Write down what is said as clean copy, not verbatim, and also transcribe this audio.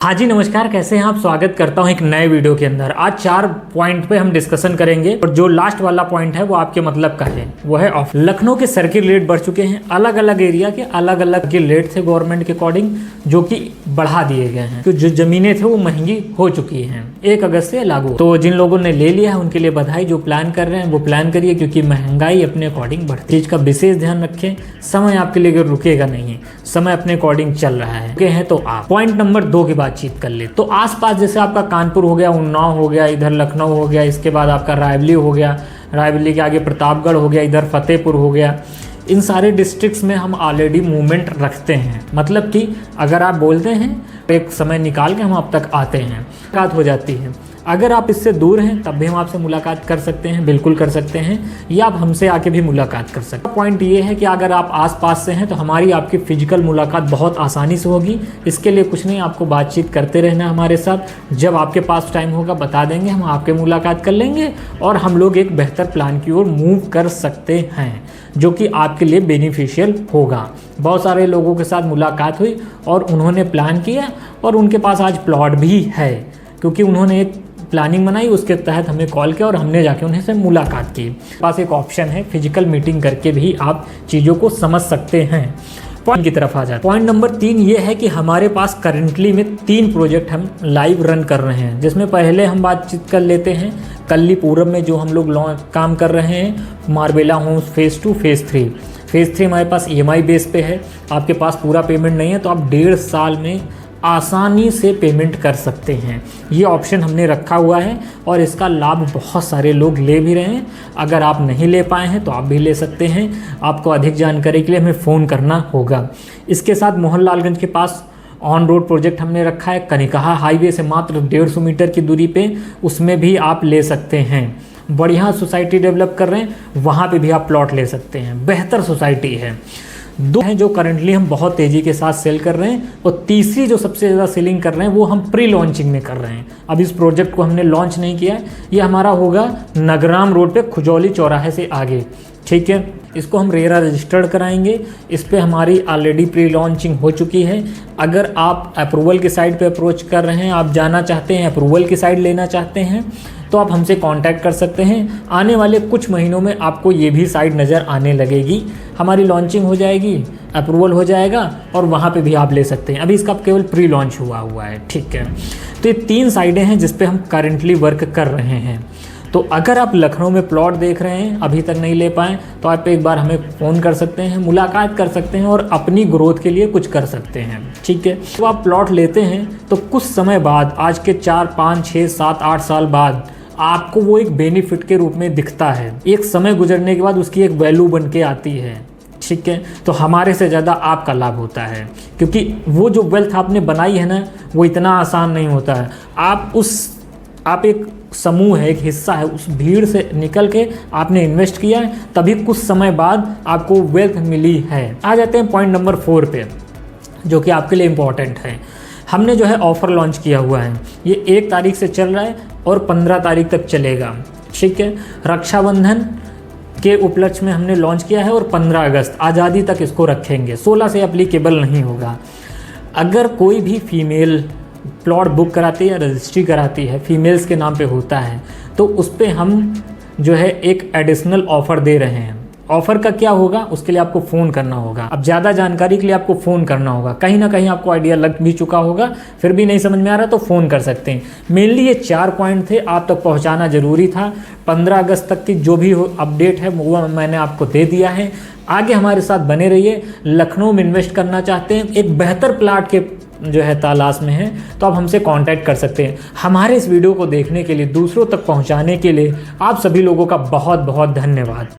हाँ जी नमस्कार, कैसे हैं आप। स्वागत करता हूं एक नए वीडियो के अंदर। आज 4 पॉइंट पे हम डिस्कशन करेंगे और जो लास्ट वाला पॉइंट है वो आपके मतलब का है, वो है ऑफ। लखनऊ के सर्किल रेट बढ़ चुके हैं। अलग अलग एरिया के अलग अलग के रेट थे गवर्नमेंट के अकॉर्डिंग, जो कि बढ़ा दिए गए हैं। तो जो जमीनें थे वो महंगी हो चुकी हैं, 1 अगस्त से लागू। तो जिन लोगों ने ले लिया है उनके लिए बधाई। जो प्लान कर रहे हैं वो प्लान करिए, क्योंकि महंगाई अपने अकॉर्डिंग बढ़ती है। चीज का विशेष ध्यान रखें, समय आपके लिए रुकेगा नहीं है, समय अपने अकॉर्डिंग चल रहा है। तो आप पॉइंट नंबर 2 की बातचीत कर ले। तो आसपास जैसे आपका कानपुर हो गया, उन्नाव हो गया, इधर लखनऊ हो गया, इसके बाद आपका रायबरेली हो गया, रायबरेली के आगे प्रतापगढ़ हो गया, इधर फतेहपुर हो गया। इन सारे डिस्ट्रिक्ट्स में हम ऑलरेडी मूवमेंट रखते हैं। मतलब कि अगर आप बोलते हैं एक समय निकाल के हम आप तक आते हैं, मुलाकात हो जाती है। अगर आप इससे दूर हैं तब भी हम आपसे मुलाकात कर सकते हैं, बिल्कुल कर सकते हैं, या आप हमसे आके भी मुलाकात कर सकते हैं। पॉइंट ये है कि अगर आप आसपास से हैं तो हमारी आपकी फिजिकल मुलाकात बहुत आसानी से होगी। इसके लिए कुछ नहीं, आपको बातचीत करते रहना हमारे साथ। जब आपके पास टाइम होगा बता देंगे, हम आपके मुलाकात कर लेंगे और हम लोग एक बेहतर प्लान की ओर मूव कर सकते हैं, जो कि आपके लिए बेनिफिशियल होगा। बहुत सारे लोगों के साथ मुलाकात हुई और उन्होंने प्लान किया और उनके पास आज प्लॉट भी है, क्योंकि उन्होंने एक प्लानिंग बनाई, उसके तहत हमें कॉल किया और हमने जाके उन्हें से मुलाकात की। पास एक ऑप्शन है, फिजिकल मीटिंग करके भी आप चीज़ों को समझ सकते हैं। पॉइंट की तरफ आ जाए। पॉइंट नंबर 3 ये है कि हमारे पास करंटली में 3 प्रोजेक्ट हम लाइव रन कर रहे हैं, जिसमें पहले हम बातचीत कर लेते हैं कल्लीपुरम में जो हम लोग काम कर रहे हैं, Marbella homes phase 2 phase 3। Phase 3 हमारे पास EMI बेस पे है। आपके पास पूरा पेमेंट नहीं है तो आप 1.5 साल में आसानी से पेमेंट कर सकते हैं। ये ऑप्शन हमने रखा हुआ है और इसका लाभ बहुत सारे लोग ले भी रहे हैं। अगर आप नहीं ले पाए हैं तो आप भी ले सकते हैं। आपको अधिक जानकारी के लिए हमें फ़ोन करना होगा। इसके साथ मोहनलालगंज के पास ऑन रोड प्रोजेक्ट हमने रखा है, कनिकहा हाईवे से मात्र 150 मीटर की दूरी पे, उसमें भी आप ले सकते हैं। बढ़िया सोसाइटी डेवलप कर रहे हैं, वहाँ पे भी आप प्लॉट ले सकते हैं, बेहतर सोसाइटी है। 2 हैं जो करंटली हम बहुत तेज़ी के साथ सेल कर रहे हैं, और तीसरी जो सबसे ज़्यादा सेलिंग कर रहे हैं वो हम प्री लॉन्चिंग में कर रहे हैं। अब इस प्रोजेक्ट को हमने लॉन्च नहीं किया है। ये हमारा होगा नगराम रोड पे, खुजौली चौराहे से आगे, ठीक है। इसको हम रेरा रजिस्टर्ड कराएंगे। इस पे हमारी ऑलरेडी प्री लॉन्चिंग हो चुकी है। अगर आप अप्रूवल की साइड पे अप्रोच कर रहे हैं, आप जाना चाहते हैं, अप्रूवल की साइड लेना चाहते हैं, तो आप हमसे कांटेक्ट कर सकते हैं। आने वाले कुछ महीनों में आपको ये भी साइड नज़र आने लगेगी। हमारी लॉन्चिंग हो जाएगी, अप्रूवल हो जाएगा और वहाँ पे भी आप ले सकते हैं। अभी इसका केवल प्री लॉन्च हुआ है, ठीक है। तो ये 3 साइडें हैं जिस पे हम करेंटली वर्क कर रहे हैं। तो अगर आप लखनऊ में प्लॉट देख रहे हैं, अभी तक नहीं ले पाए, तो आप एक बार हमें फ़ोन कर सकते हैं, मुलाकात कर सकते हैं और अपनी ग्रोथ के लिए कुछ कर सकते हैं, ठीक है। तो आप प्लॉट लेते हैं तो कुछ समय बाद, आज के 4, 5, 6, 7, 8 साल बाद आपको वो एक बेनिफिट के रूप में दिखता है। एक समय गुजरने के बाद उसकी एक वैल्यू बन के आती है, ठीक है। तो हमारे से ज़्यादा आपका लाभ होता है, क्योंकि वो जो वेल्थ आपने बनाई है ना, वो इतना आसान नहीं होता है। आप एक समूह है, एक हिस्सा है, उस भीड़ से निकल के आपने इन्वेस्ट किया है, तभी कुछ समय बाद आपको वेल्थ मिली है। आ जाते हैं पॉइंट नंबर 4 पे, जो कि आपके लिए इम्पॉर्टेंट है। हमने जो है ऑफ़र लॉन्च किया हुआ है। ये 1 तारीख से चल रहा है और 15 तारीख तक चलेगा, ठीक है। रक्षाबंधन के उपलक्ष्य में हमने लॉन्च किया है और 15 अगस्त आज़ादी तक इसको रखेंगे। 16 से एप्लीकेबल नहीं होगा। अगर कोई भी फीमेल प्लॉट बुक कराती है, रजिस्ट्री कराती है, फीमेल्स के नाम पे होता है, तो उस पर हम जो है एक एडिशनल ऑफ़र दे रहे हैं। ऑफ़र का क्या होगा, उसके लिए आपको फ़ोन करना होगा। अब ज़्यादा जानकारी के लिए आपको फ़ोन करना होगा। कहीं ना कहीं आपको आइडिया लग भी चुका होगा, फिर भी नहीं समझ में आ रहा तो फ़ोन कर सकते हैं। मेनली ये 4 पॉइंट थे, आप तक पहुंचाना ज़रूरी था। 15 अगस्त तक की जो भी अपडेट है वो मैंने आपको दे दिया है। आगे हमारे साथ बने रहिए। लखनऊ में इन्वेस्ट करना चाहते हैं, एक बेहतर प्लाट के जो है तलाश में है, तो आप हमसे कांटेक्ट कर सकते हैं। हमारे इस वीडियो को देखने के लिए, दूसरों तक पहुंचाने के लिए आप सभी लोगों का बहुत बहुत धन्यवाद।